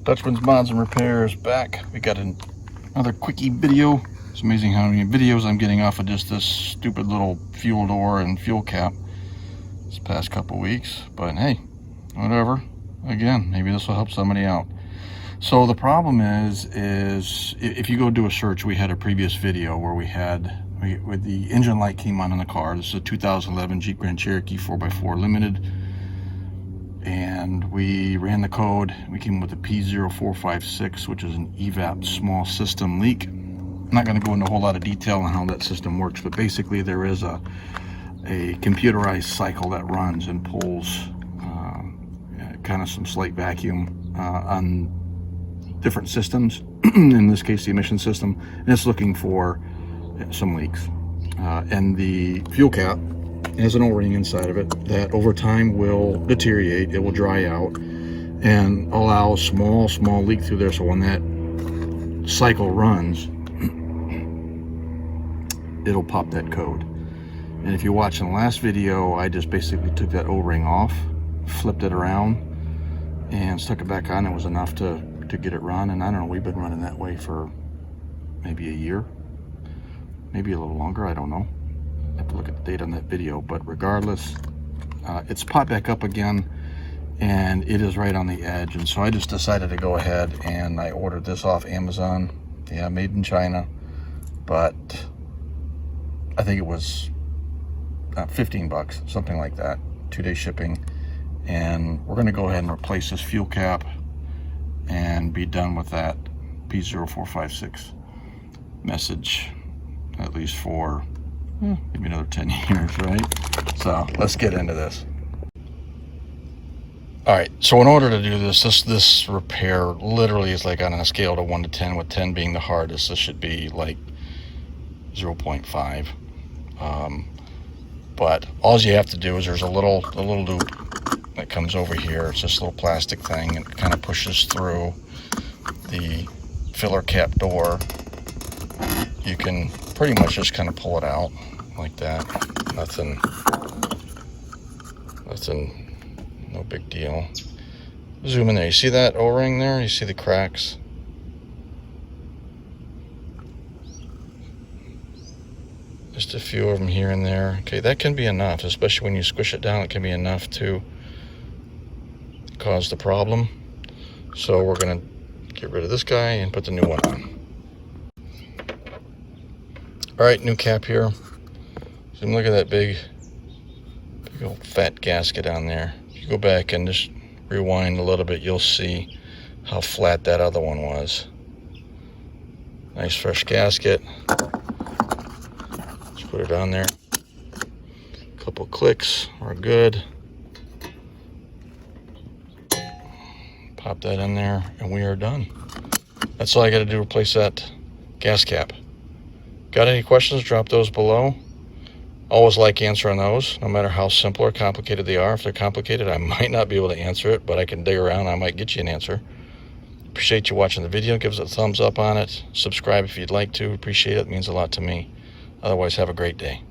Dutchman's Mods and Repairs back. We got another quickie video. It's amazing how many videos I'm getting off of just this stupid little fuel door and fuel cap this past couple weeks. But hey, whatever. Again, maybe this will help somebody out. So the problem is if you go do a search, we had a previous video where with the engine light came on in the car. This is a 2011 Jeep Grand Cherokee 4x4 Limited. And we ran the code. We came with a P0456, which is an evap small system leak. I'm not going to go into a whole lot of detail on how that system works, but basically there is a computerized cycle that runs and pulls kind of some slight vacuum on different systems. In this case, the emission system, and it's looking for some leaks. And the fuel cap has an O-ring inside of it that over time will deteriorate. It will dry out and allow a small leak through there. So when that cycle runs, it'll pop that code. And if you watch in the last video, I just basically took that O-ring off, flipped it around, and stuck it back on. It was enough to get it run. And I don't know, we've been running that way for maybe a year, maybe a little longer, I don't know. I have to look at the date on that video, but regardless, it's popped back up again, and it is right on the edge. And so I just decided to go ahead and I ordered this off Amazon. Yeah, made in China, but I think it was 15 bucks, something like that, 2-day shipping. And we're going to go ahead and replace this fuel cap and be done with that P0456 message, at least for maybe another 10 years, right? So let's get into this. All right, so in order to do this repair literally is like on a scale of 1 to 10, with 10 being the hardest. This should be like 0.5. But all you have to do is there's a little loop that comes over here. It's this little plastic thing, and it kind of pushes through the filler cap door. You can pretty much just kind of pull it out like that. Nothing, no big deal. Zoom in there. You see that O-ring there? You see the cracks? Just a few of them here and there. Okay, that can be enough, especially when you squish it down. It can be enough to cause the problem. So we're gonna get rid of this guy and put the new one on. All right, new cap here. So look at that big old fat gasket on there. If you go back and just rewind a little bit, you'll see how flat that other one was. Nice fresh gasket. Just put it on there. A couple clicks, we're good. Pop that in there and we are done. That's all I got to do, replace that gas cap. Got any questions? Drop those below. Always like answering those, no matter how simple or complicated they are. If they're complicated, I might not be able to answer it, but I can dig around. I might get you an answer. Appreciate you watching the video. Give us a thumbs up on it. Subscribe if you'd like to. Appreciate it. It means a lot to me. Otherwise, have a great day.